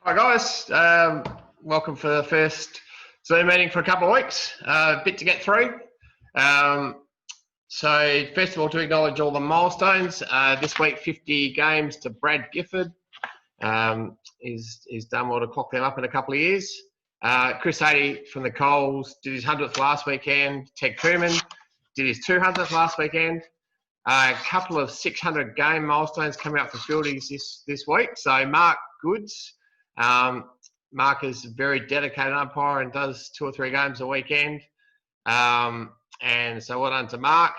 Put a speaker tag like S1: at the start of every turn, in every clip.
S1: Hi guys, welcome for the first Zoom meeting for a couple of weeks. A bit to get through. So first of all, to acknowledge all the milestones. This week, 50 games to Brad Gifford. He's done well to clock them up in a couple of years. Chris 80 from the Coles did his 100th last weekend. Ted Koeman did his 200th last weekend. A couple of 600 game milestones coming up for fieldies this week. So Mark Goods. Mark is a very dedicated umpire and does 2 or 3 games a weekend. And so well done to Mark.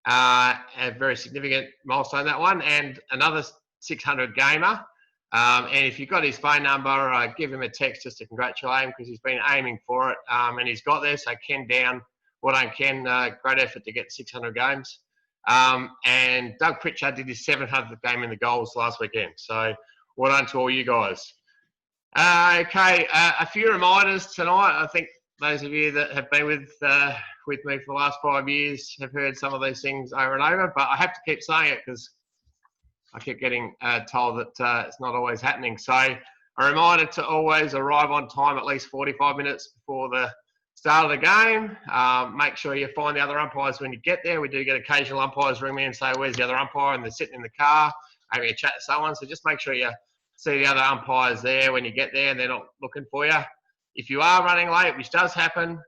S1: A very significant milestone, that one. And another 600 gamer. And if you've got his phone number, give him a text just to congratulate him because he's been aiming for it. And he's got there. So Ken down. Well done, Ken. Great effort to get 600 games. And Doug Pritchard did his 700th game in the goals last weekend. So well done to all you guys. Okay, a few reminders tonight. I think those of you that have been with me for the last 5 years have heard some of these things over and over, but I have to keep saying it because I keep getting told that it's not always happening. So a reminder to always arrive on time at least 45 minutes before the start of the game. Make sure you find the other umpires when you get there. We do get occasional umpires ring me and say, where's the other umpire? And they're sitting in the car having a chat to someone. So just make sure you see the other umpires there when you get there and they're not looking for you. If you are running late, which does happen,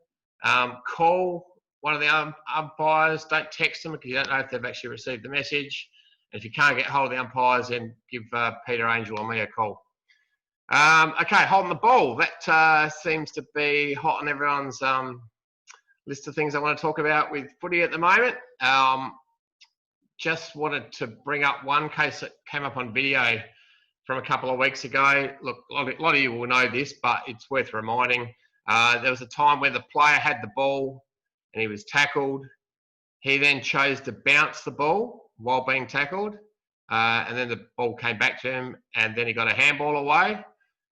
S1: call one of the umpires. Don't text them because you don't know if they've actually received the message. And if you can't get hold of the umpires, then give Peter Angel or me a call. Okay, holding the ball. That seems to be hot on everyone's list of things I want to talk about with footy at the moment. Just wanted to bring up one case that came up on video from a couple of weeks ago. Look, a lot of you will know this, but it's worth reminding. There was a time where the player had the ball and he was tackled. He then chose to bounce the ball while being tackled. And then the ball came back to him and then he got a handball away.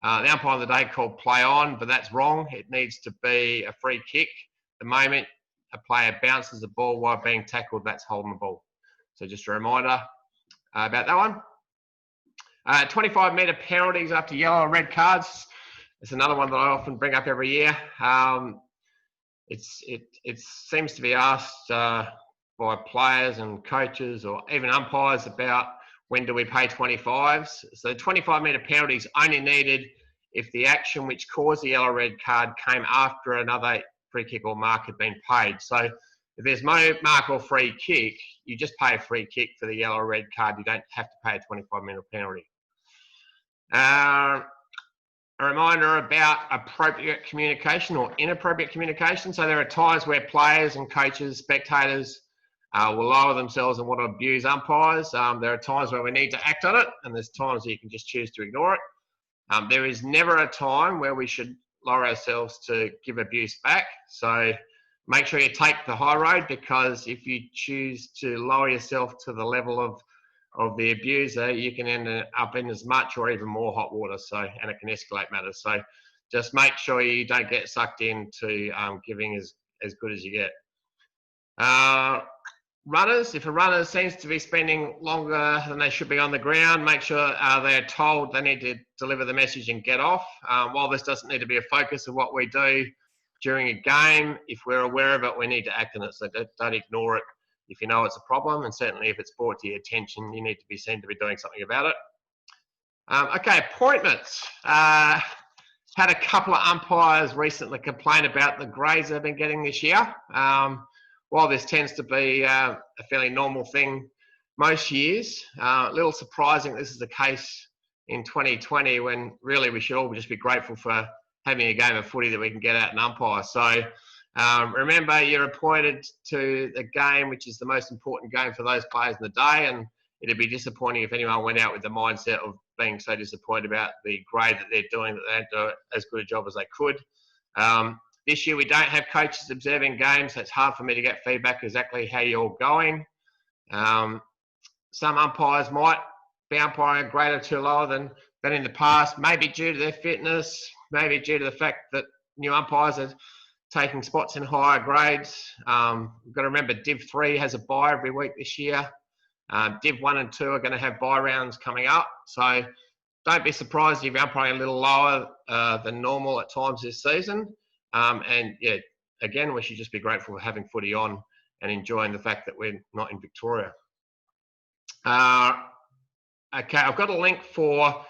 S1: The umpire of the day called play on, but that's wrong. It needs to be a free kick. The moment a player bounces the ball while being tackled, that's holding the ball. So just a reminder about that one. 25-metre penalties after yellow or red cards. It's another one that I often bring up every year. It seems to be asked by players and coaches or even umpires about when do we pay 25s. So 25-metre penalties only needed if the action which caused the yellow or red card came after another free kick or mark had been paid. So if there's no mark or free kick, you just pay a free kick for the yellow or red card. You don't have to pay a 25-metre penalty. A reminder about appropriate communication or inappropriate communication. So there are times where players and coaches, spectators will lower themselves and want to abuse umpires. There are times where we need to act on it, and there's times where you can just choose to ignore it. There is never a time where we should lower ourselves to give abuse back. So make sure you take the high road, because if you choose to lower yourself to the level of the abuser, you can end up in as much or even more hot water. So, and it can escalate matters. So just make sure you don't get sucked into giving as good as you get. Runners, if a runner seems to be spending longer than they should be on the ground, make sure they're told they need to deliver the message and get off. While this doesn't need to be a focus of what we do during a game, if we're aware of it, we need to act on it. So don't ignore it. If you know it's a problem, and certainly if it's brought to your attention, you need to be seen to be doing something about it. Okay, appointments. Had a couple of umpires recently complain about the grades they've been getting this year. While this tends to be a fairly normal thing most years, a little surprising this is the case in 2020, when really we should all just be grateful for having a game of footy that we can get out and umpire. So remember, you're appointed to the game, which is the most important game for those players in the day, and it'd be disappointing if anyone went out with the mindset of being so disappointed about the grade that they're doing that they don't do as good a job as they could. This year we don't have coaches observing games, so it's hard for me to get feedback exactly how you're going. Some umpires might be umpiring a grade or two lower than in the past, maybe due to their fitness, maybe due to the fact that new umpires are taking spots in higher grades. We've got to remember Div 3 has a bye every week this year. Div 1 and 2 are going to have bye rounds coming up. So don't be surprised if you're umpiring a little lower than normal at times this season. And yeah, again, we should just be grateful for having footy on and enjoying the fact that we're not in Victoria. Okay, I've got a link for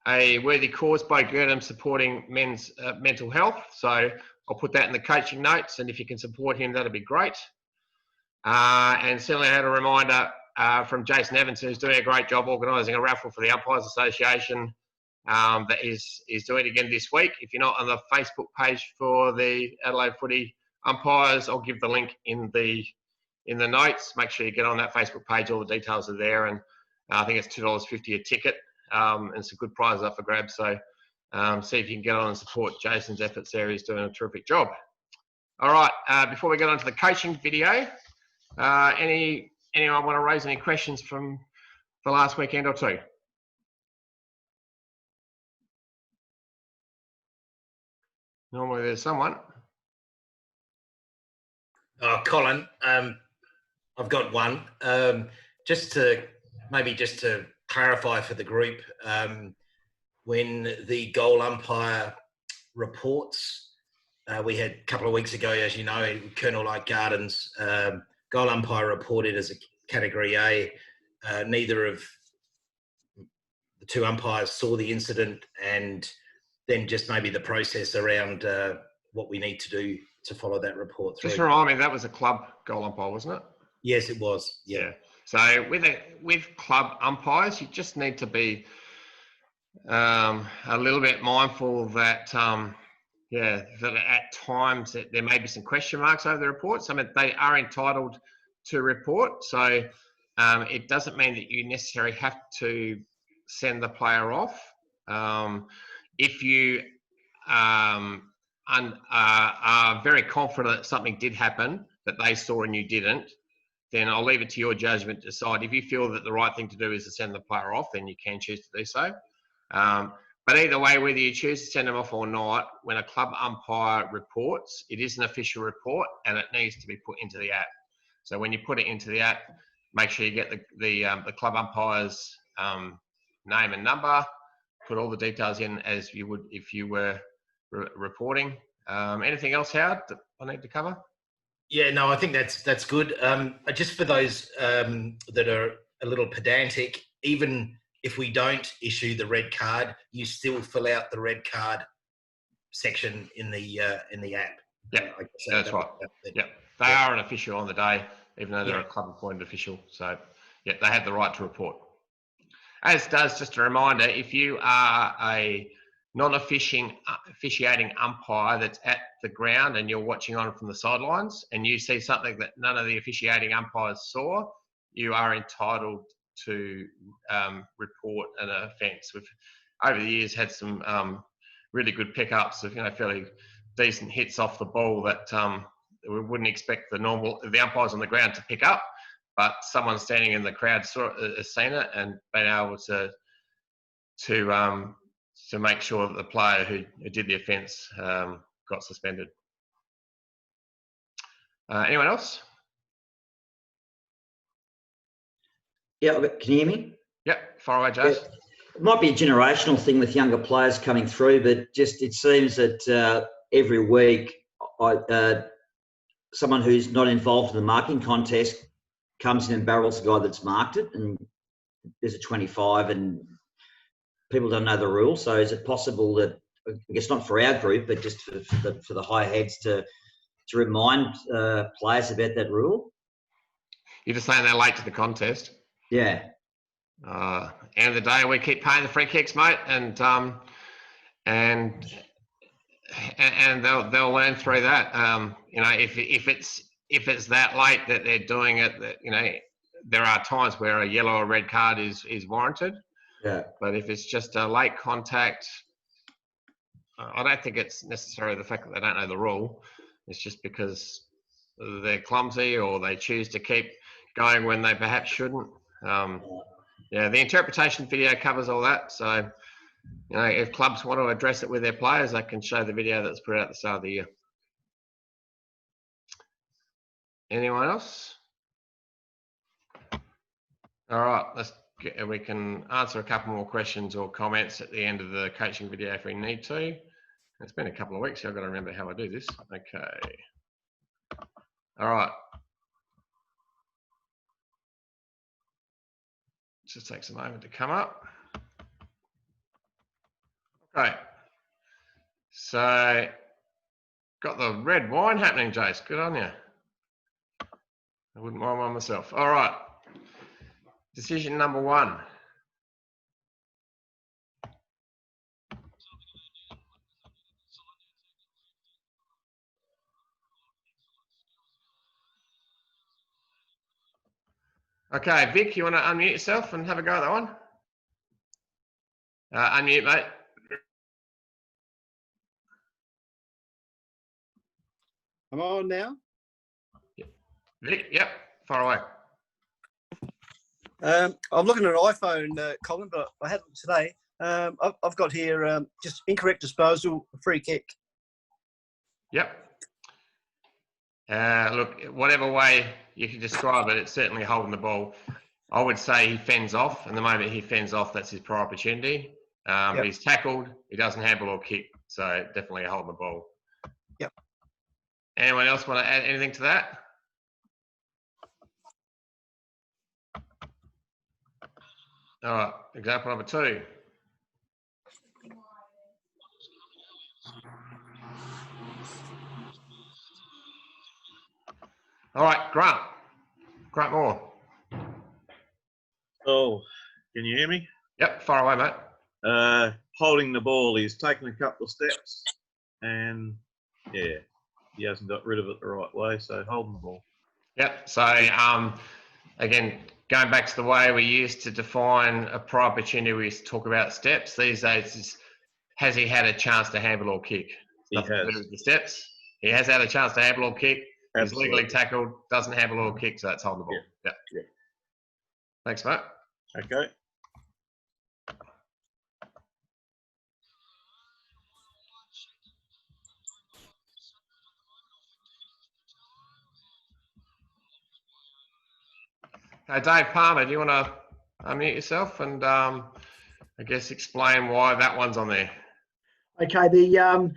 S1: a worthy cause by Gurdam supporting men's mental health. So I'll put that in the coaching notes, and if you can support him, that'll be great. And certainly I had a reminder from Jason Evans, who's doing a great job organising a raffle for the Umpires Association that is doing it again this week. If you're not on the Facebook page for the Adelaide Footy Umpires, I'll give the link in the notes. Make sure you get on that Facebook page. All the details are there, and I think it's $2.50 a ticket, and it's a good prize up for grabs. So see if you can get on and support Jason's efforts there. He's doing a terrific job. All right, before we get on to the coaching video, anyone want to raise any questions from the last weekend or two? Normally there's someone.
S2: Oh, Colin, I've got one. Just to clarify for the group, when the goal umpire reports, we had a couple of weeks ago, as you know, in Colonel Light Gardens, goal umpire reported as a category A. Neither of the two umpires saw the incident, and then just maybe the process around what we need to do to follow that report through.
S1: Just remind me, that was a club goal umpire, wasn't it?
S2: Yes, it was. Yeah.
S1: So with club umpires, you just need to be a little bit mindful that that at times that there may be some question marks over the reports. I mean, they are entitled to report, so it doesn't mean that you necessarily have to send the player off. If you are very confident that something did happen that they saw and you didn't, then I'll leave it to your judgment to decide. If you feel that the right thing to do is to send the player off, then you can choose to do so. But either way, whether you choose to send them off or not, when a club umpire reports, it is an official report and it needs to be put into the app. So when you put it into the app, make sure you get the club umpire's name and number, put all the details in as you would if you were reporting. Anything else, Howard, that I need to cover?
S2: Yeah, no, I think that's good. Just for those that are a little pedantic, even if we don't issue the red card, you still fill out the red card section in the app.
S1: Yeah, that's right. Yeah, they are an official on the day, even though they're a club appointed official. So, yeah, they have the right to report. As does, just a reminder, if you are a non-officiating umpire that's at the ground and you're watching on from the sidelines and you see something that none of the officiating umpires saw, you are entitled to report an offence. We've, over the years, had some really good pickups of fairly decent hits off the ball that we wouldn't expect the umpires on the ground to pick up, but someone standing in the crowd has seen it and been able to make sure that the player who did the offence got suspended. Anyone else?
S3: Yeah, can you hear me?
S1: Yep, far away, Jase.
S3: Yeah. It might be a generational thing with younger players coming through, but just it seems that every week someone who's not involved in the marking contest comes in and barrels the guy that's marked it, and there's a 25 and people don't know the rules. So is it possible that, I guess not for our group, but just for the high heads to remind players about that rule?
S1: You're just saying they're late to the contest.
S3: Yeah.
S1: End of the day, we keep paying the free kicks, mate, and they'll learn through that. If it's that late that they're doing it, that there are times where a yellow or red card is warranted.
S3: Yeah.
S1: But if it's just a late contact, I don't think it's necessarily the fact that they don't know the rule. It's just because they're clumsy or they choose to keep going when they perhaps shouldn't. Yeah, the interpretation video covers all that. So, if clubs want to address it with their players, they can show the video that's put out at the start of the year. Anyone else? All right, let's we can answer a couple more questions or comments at the end of the coaching video if we need to. It's been a couple of weeks, so I've got to remember how I do this. Okay. All right. Just takes a moment to come up. Okay. So, got the red wine happening, Jace. Good on you. I wouldn't mind one myself. All right. Decision number 1. Okay, Vic, you want to unmute yourself and have a go at that one? Unmute, mate.
S4: I'm on now.
S1: Vic, yep, far away.
S4: I'm looking at an iPhone, Colin, but I haven't today. I've got here just incorrect disposal, free kick.
S1: Yep. Look, whatever way you can describe it, it's certainly holding the ball. I would say he fends off, and the moment he fends off, that's his prior opportunity. But he's tackled, he doesn't handle or kick, so definitely holding the ball.
S4: Yep.
S1: Anyone else want to add anything to that? All right, example number 2. All right, Grant Moore.
S5: Oh, can you hear me?
S1: Yep, far away, mate.
S5: Holding the ball, he's taken a couple of steps and yeah, he hasn't got rid of it the right way, so holding the ball.
S1: Yep, so again, going back to the way we used to define a prior opportunity, we used to talk about steps. These days, is, has he had a chance to handle or kick?
S5: He has.
S1: To do with the steps. He has had a chance to handle or kick.
S5: Absolutely.
S1: He's legally tackled, doesn't handle or kick, so that's holding the ball. Yeah. Thanks, mate.
S5: Okay.
S1: Dave Palmer, do you want to unmute yourself and I guess explain why that one's on there?
S6: Okay, the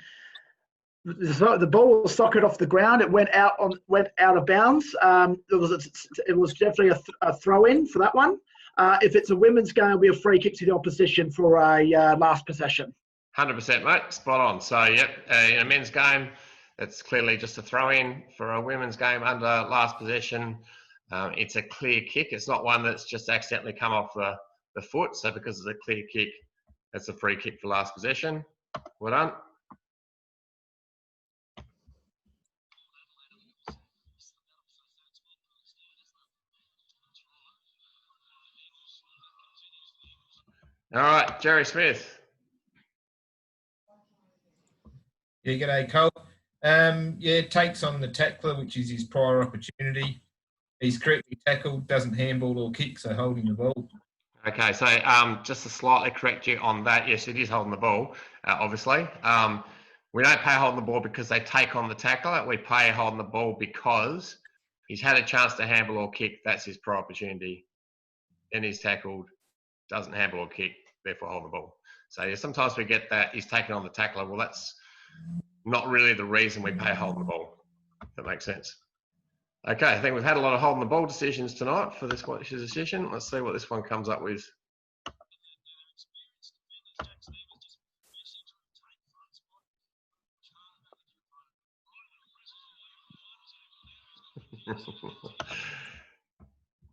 S6: ball was socket off the ground. It went out of bounds. It was definitely a throw in for that one. If it's a women's game, it'll be a free kick to the opposition for a last possession.
S1: 100%, mate. Spot on. So, yep, in a men's game, it's clearly just a throw in. For a women's game under last possession, it's a clear kick. It's not one that's just accidentally come off the foot. So, because it's a clear kick, it's a free kick for last possession. Well done. All right, Jerry Smith.
S7: Yeah, g'day, Cole. Yeah, takes on the tackler, which is his prior opportunity. He's correctly tackled, doesn't handball or kick, so holding the ball.
S1: Okay, so just to slightly correct you on that, yes, it is holding the ball, obviously. We don't pay holding the ball because they take on the tackler. We pay holding the ball because he's had a chance to handle or kick. That's his prior opportunity. Then he's tackled, doesn't handle or kick, therefore holding the ball. So yeah, sometimes we get that he's taken on the tackler. Well, that's not really the reason we pay holding the ball, if that makes sense. Okay, I think we've had a lot of holding the ball decisions tonight for this decision. Let's see what this one comes up with.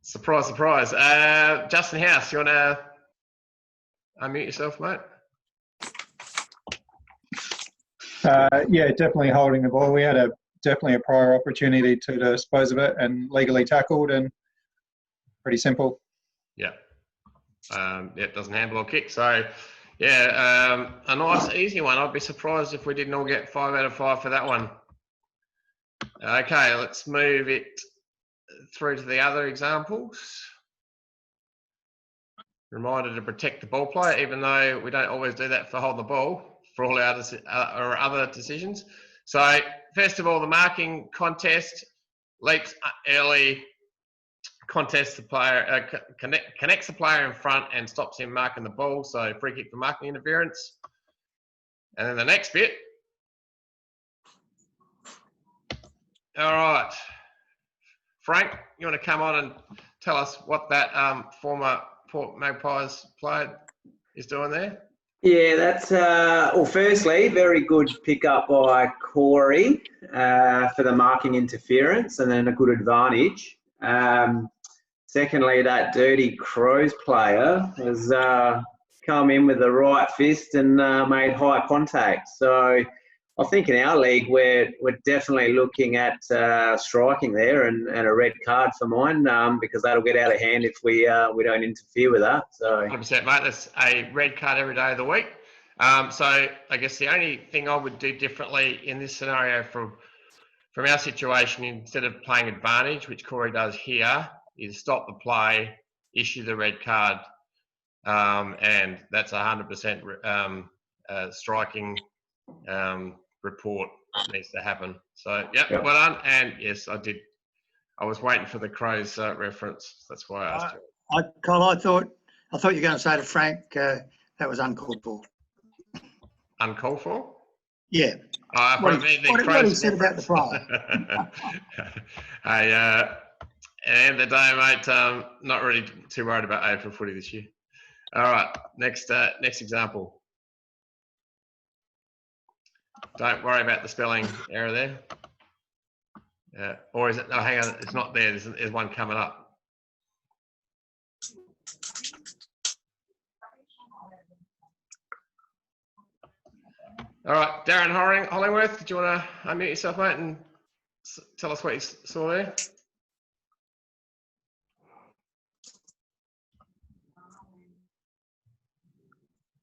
S1: Surprise, surprise. Justin House, you want to unmute yourself, mate?
S8: Yeah, definitely holding the ball. We had definitely a prior opportunity to dispose of it and legally tackled, and pretty simple.
S1: Yeah. It doesn't handle or kick. So, yeah, a nice, easy one. I'd be surprised if we didn't all get 5 out of 5 for that one. Okay, let's move it through to the other examples. Reminder to protect the ball player, even though we don't always do that for holding the ball for all our other decisions. So, first of all, the marking contest, leaps early, contests the player, connects the player in front and stops him marking the ball. So free kick for marking interference. And then the next bit. All right. Frank, you want to come on and tell us what that former Port Magpies player is doing there?
S9: Yeah, that's well. Firstly, very good pickup by Corey for the marking interference, and then a good advantage. Secondly, that Dirty Crows player has come in with the right fist and made high contact. So I think in our league we're definitely looking at striking there and a red card for mine because that'll get out of hand if we don't interfere with that. So
S1: 100%, mate. That's a red card every day of the week. So I guess the only thing I would do differently in this scenario from our situation, instead of playing advantage, which Corey does here, is stop the play, issue the red card, and that's 100% striking report needs to happen. So, yep, well done. And yes, I did. I was waiting for the Crows reference. That's why I asked you.
S10: Cole, I thought you were going to say to Frank that was uncalled for.
S1: Uncalled for?
S10: Yeah.
S1: What
S10: he said about the player.
S1: Hey, at the end of the day, mate, not really too worried about AdFL footy this year. All right, next example. Don't worry about the spelling error there. Or is it? Oh, hang on, it's not there. There's one coming up. All right, Darren Hollingworth, did you want to unmute yourself, mate, and tell us what you saw there?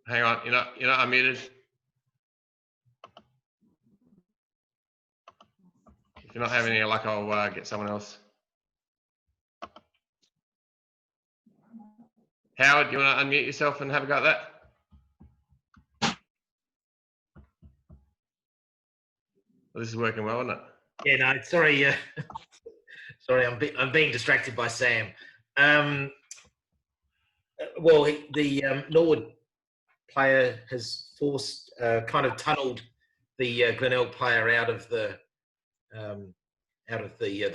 S1: Hang on, you're not unmuted. If you're not having any luck, I'll get someone else. Howard, you want to unmute yourself and have a go at that? Well, this is working well, isn't it?
S2: Yeah, no, sorry. Sorry, I'm being distracted by Sam. Well, the Norwood player has kind of tunnelled the Glenelg player out of the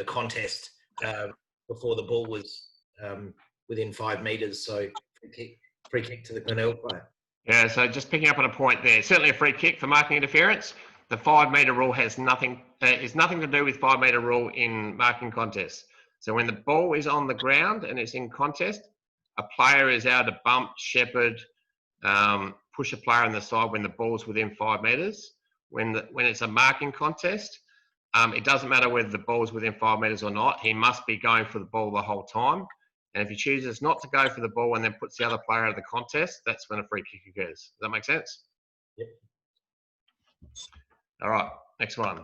S2: contest before the ball was within 5 metres. So free kick to the Glenelg player.
S1: Yeah. So just picking up on a point there, certainly a free kick for marking interference. The 5 metre rule has nothing to do with 5 metre rule in marking contests. So when the ball is on the ground and it's in contest, a player is able to bump, shepherd, push a player on the side when the ball's within 5 metres. When it's a marking contest, it doesn't matter whether the ball's within 5 metres or not. He must be going for the ball the whole time. And if he chooses not to go for the ball and then puts the other player out of the contest, that's when a free kick occurs. Does that make sense?
S2: Yep.
S1: All right, next one.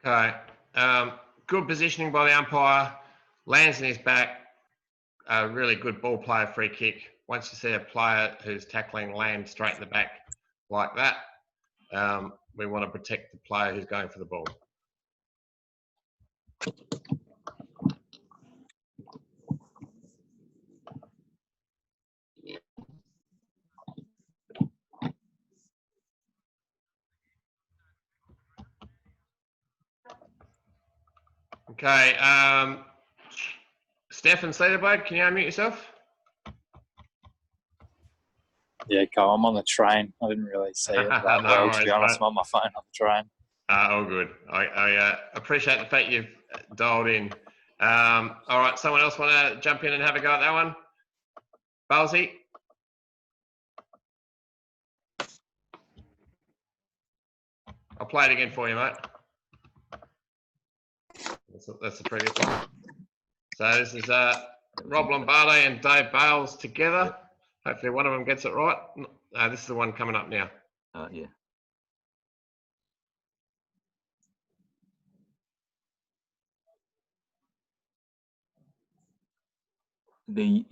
S1: Okay, good positioning by the umpire, lands in his back, a really good ball player free kick. Once you see a player who's tackling land straight in the back like that, we want to protect the player who's going for the ball. Okay, Stefan Cedarblade, can you unmute yourself?
S11: Yeah, Cole, I'm on the train. I didn't really see it that well, to be honest. I'm on my phone on the train.
S1: All good. I appreciate the fact you've dialed in. All right, someone else want to jump in and have a go at that one? Balsy? I'll play it again for you, mate. That's the previous one. So this is Rob Lombardo and Dave Bales together. Hopefully one of them gets it right. This is the one coming up now.
S3: Yeah.
S12: the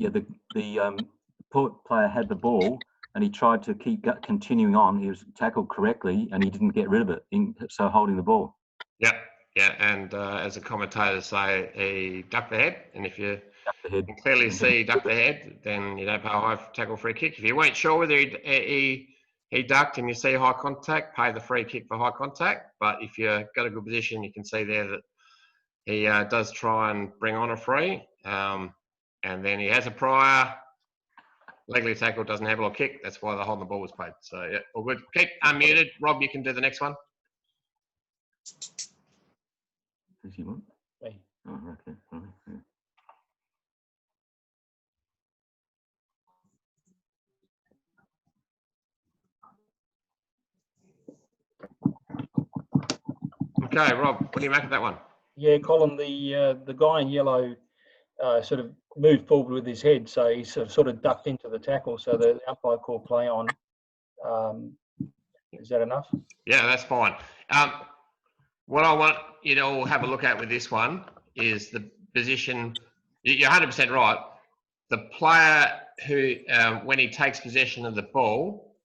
S12: player had the ball and he tried to keep continuing on. He was tackled correctly and he didn't get rid of it, so holding the ball.
S1: Yeah, yeah, and as the commentators say, he ducked the head, and if you can clearly see he ducked the head, then you don't pay a high tackle free kick. If you weren't sure whether he ducked and you see high contact, pay the free kick for high contact. But if you've got a good position, you can see there that he does try and bring on a free, and then he has a prior. Legally tackled, doesn't have a kick. That's why the holding the ball was played. So yeah, all good. Keep unmuted. Rob, you can do the next one.
S12: Does he want? Oh, okay. All right, yeah.
S1: Okay, Rob, what do you make of that one?
S13: Yeah, Colin, the guy in yellow sort of moved forward with his head, so he sort of ducked into the tackle. So the umpire called play on. Is that enough?
S1: Yeah, that's fine. What I want you to all have a look at with this one is the position. You're 100% right. The player who, when he takes possession of the ball,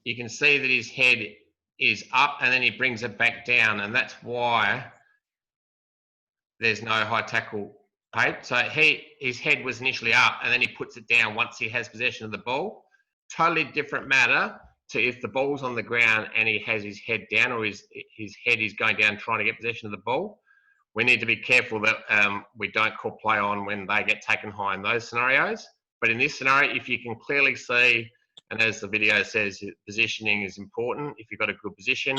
S1: you can see that his head is up and then he brings it back down, and that's why there's no high tackle paid. So his head was initially up and then he puts it down once he has possession of the ball. Totally different matter to if the ball's on the ground and he has his head down, or his head is going down trying to get possession of the ball. We need to be careful that we don't call play on when they get taken high in those scenarios. But in this scenario, if you can clearly see, and as the video says, positioning is important. If you've got a good position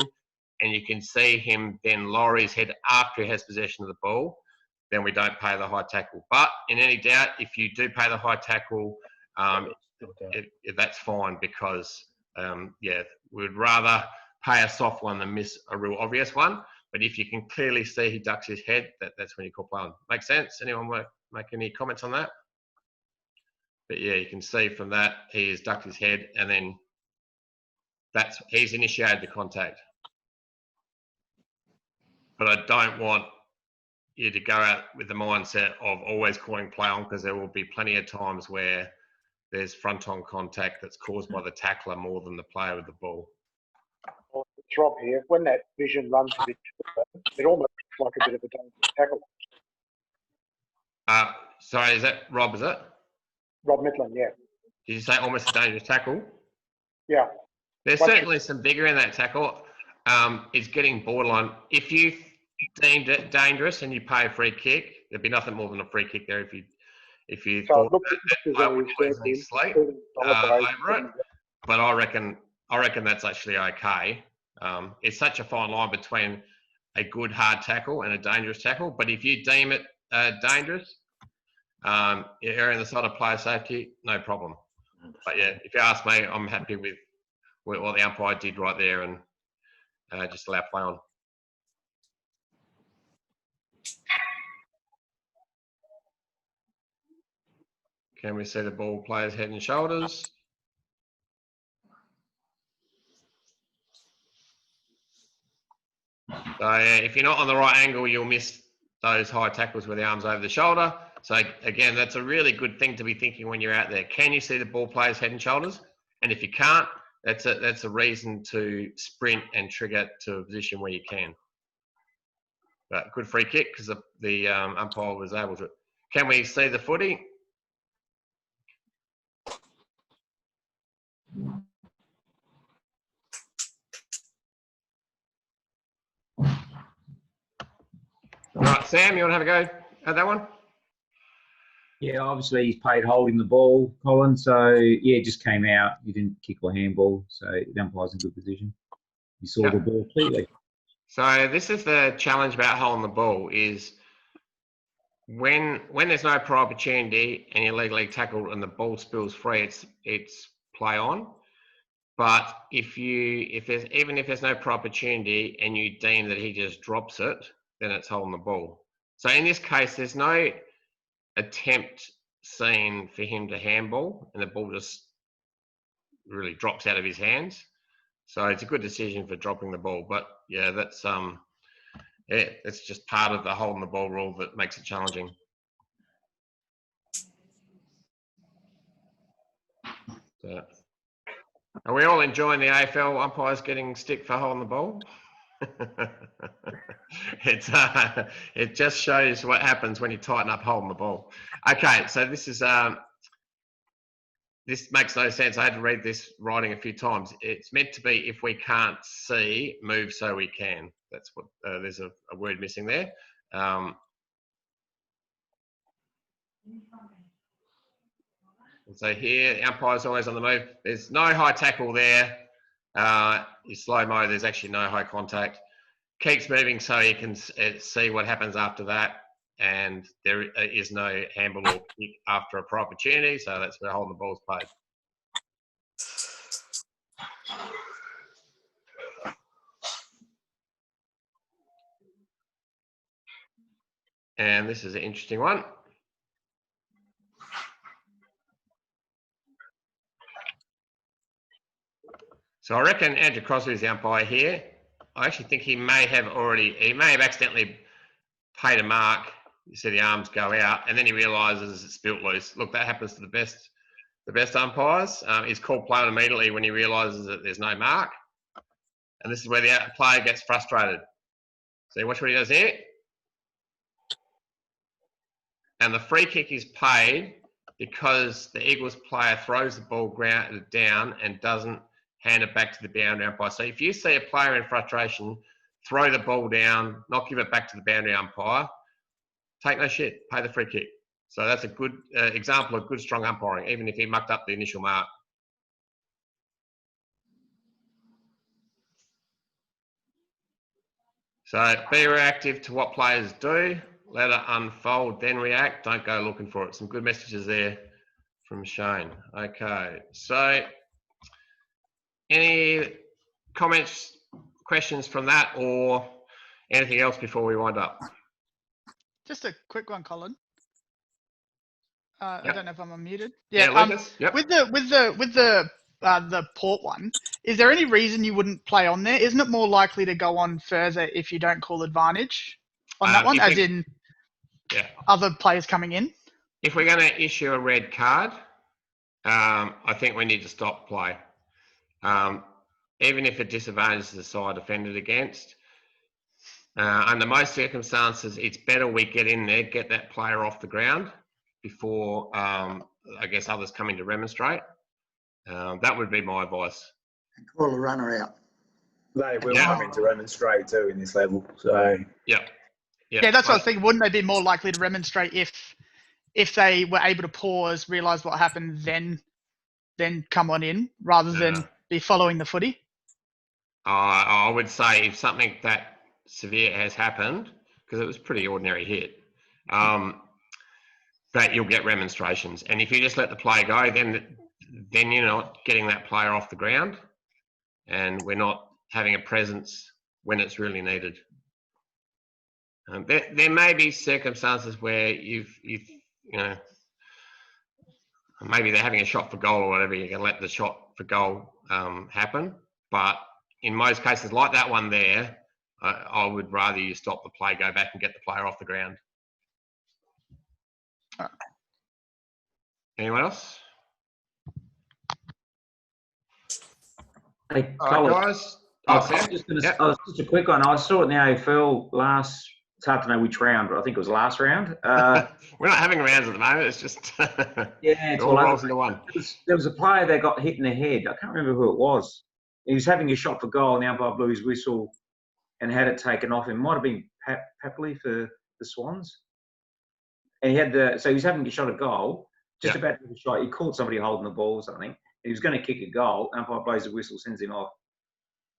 S1: and you can see him then lower his head after he has possession of the ball, then we don't pay the high tackle. But in any doubt, if you do pay the high tackle, that's fine, because we'd rather pay a soft one than miss a real obvious one. But if you can clearly see he ducks his head, that's when you call play on. Make sense? Anyone want to make any comments on that? But yeah, you can see from that he has ducked his head, and then he's initiated the contact. But I don't want you to go out with the mindset of always calling play on, because there will be plenty of times where there's front-on contact that's caused by the tackler more than the player with the ball.
S14: Well, it's Rob here. When that vision runs a bit shorter, it almost looks like a bit of a dangerous tackle.
S1: Sorry, is that Rob, is it?
S14: Rob Midland, yeah.
S1: Did you say almost a dangerous tackle?
S14: Yeah.
S1: There's certainly some vigor in that tackle. It's getting borderline. If you deemed it dangerous and you pay a free kick, there'd be nothing more than a free kick there if you thought that I would easily sleep over it. But I reckon that's actually okay. It's such a fine line between a good hard tackle and a dangerous tackle. But if you deem it dangerous, you're erring on the side of player safety, no problem. But yeah, if you ask me, I'm happy with what the umpire did right there, and just allow play on. Can we see the ball player's head and shoulders? So yeah, if you're not on the right angle, you'll miss those high tackles with the arms over the shoulder. So again, that's a really good thing to be thinking when you're out there. Can you see the ball player's head and shoulders? And if you can't, that's a reason to sprint and trigger to a position where you can. But good free kick, because the umpire was able to. Can we see the footy? Right, Sam, you want to have a go at that one?
S15: Yeah, obviously he's paid holding the ball, Colin. So yeah, it just came out. He didn't kick or handball, so the umpire's in good position. He saw the ball clearly. So
S1: this is the challenge about holding the ball: is when there's no prior opportunity and you're legally tackled and the ball spills free, it's play on. But if there's no prior opportunity and you deem that he just drops it, then it's holding the ball. So in this case, there's no attempt seen for him to handball, and the ball just really drops out of his hands. So it's a good decision for dropping the ball. But yeah, it's just part of the holding the ball rule that makes it challenging. So, are we all enjoying the AFL umpires getting stick for holding the ball? It just shows what happens when you tighten up holding the ball. Okay, so this is this makes no sense. I had to read this writing a few times. It's meant to be if we can't see, move so we can. That's what there's a word missing there. And so here, the umpire's always on the move. There's no high tackle there. You slow-mo, there's actually no high contact. Keeps moving so you can see what happens after that. And there is no handball or kick after a pro opportunity, so that's where holding the ball is played. And this is an interesting one. So I reckon Andrew Crosby is the umpire here. I actually think he may have accidentally paid a mark. You see the arms go out, and then he realises it's built loose. Look, that happens to the best umpires. He's called play on immediately when he realises that there's no mark. And this is where the player gets frustrated. So watch what he does here. And the free kick is paid because the Eagles player throws the ball down and doesn't hand it back to the boundary umpire. So if you see a player in frustration, throw the ball down, not give it back to the boundary umpire, take no shit, pay the free kick. So that's a good example of good, strong umpiring, even if he mucked up the initial mark. So be reactive to what players do. Let it unfold, then react. Don't go looking for it. Some good messages there from Shane. Okay, so any comments, questions from that, or anything else before we wind up?
S16: Just a quick one, Colin.
S1: Yep.
S16: I don't know if I'm unmuted.
S1: Yeah, Lucas. Yep.
S16: With the port one, is there any reason you wouldn't play on there? Isn't it more likely to go on further if you don't call advantage on that one, as in other players coming in?
S1: If we're going to issue a red card, I think we need to stop play. Even if it disadvantages the side offended against. Under most circumstances, it's better we get in there, get that player off the ground before, I guess, others come in to remonstrate. That would be my advice.
S10: And call a runner out.
S17: They will come in to remonstrate too in this level. So
S1: yeah,
S16: that's what I was thinking. Wouldn't they be more likely to remonstrate if they were able to pause, realise what happened, then come on in rather than be following the footy?
S1: I would say if something that severe has happened, because it was a pretty ordinary hit, that you'll get remonstrations. And if you just let the play go, then you're not getting that player off the ground, and we're not having a presence when it's really needed. There may be circumstances where you know, maybe they're having a shot for goal or whatever, you can let the shot for goal happen. But in most cases, like that one there, I would rather you stop the play, go back and get the player off the ground. Anyone else?
S15: Hey,
S1: All
S15: Colin,
S1: right, guys.
S15: I was just a quick one. I saw it in the AFL last. It's hard to know which round, but I think it was last round.
S1: We're not having rounds at the moment. It's just
S15: it's
S1: all rolls into one.
S15: There was a player that got hit in the head. I can't remember who it was. He was having a shot for goal, and the umpire blew his whistle and had it taken off him. Might have been Papley for the Swans. And he had so he was having a shot at goal, just about to have a shot. He caught somebody holding the ball or something. He was going to kick a goal. Umpire blows the whistle, sends him off.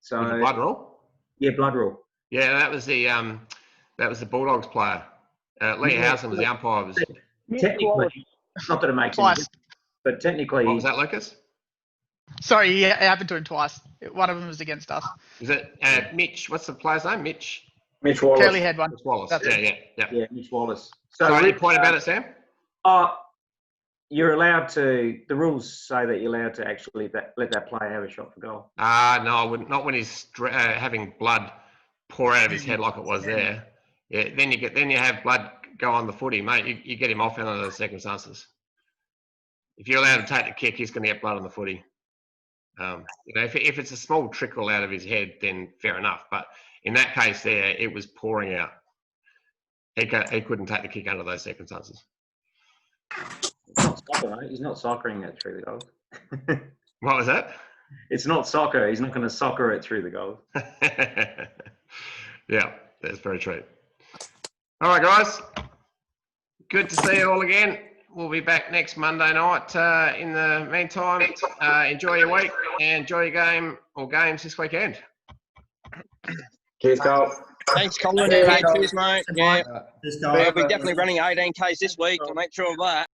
S15: So
S1: With the blood rule?
S15: Yeah, blood rule.
S1: Yeah, that was the Bulldogs player. Lee Housen was the umpire.
S15: Technically, not that it makes any difference, but technically.
S1: What was that, Lucas?
S16: Sorry, yeah, it happened to him twice. One of them was against us.
S1: Is it Mitch? What's the player's name? Mitch
S9: Wallace.
S16: Curly head one.
S1: Mitch Wallace.
S16: That's
S15: Yeah, Mitch Wallace.
S1: So any point about it, Sam?
S15: You're allowed to. The rules say that you're allowed to actually let that player have a shot for goal.
S1: No, I wouldn't. Not when he's having blood pour out of his head like it was there. Yeah, then you have blood go on the footy, mate. You get him off under those circumstances. if you're allowed to take the kick, he's going to get blood on the footy. If it's a small trickle out of his head, then fair enough. But in that case there, it was pouring out. He couldn't take the kick under those circumstances.
S15: It's not soccer, mate. He's not soccering it through the goal.
S1: What was that?
S15: It's not soccer. He's not going to soccer it through the goal.
S1: Yeah, that's very true. All right, guys. Good to see you all again. We'll be back next Monday night. In the meantime, enjoy your week and enjoy your game or games this weekend.
S9: Cheers, Cole.
S18: Thanks, Colin.
S9: Cheers,
S18: Yeah,
S9: Cole.
S18: cheers, mate. Yeah.
S3: Cheers,
S18: We're definitely running 18Ks this week. I'll make sure of that.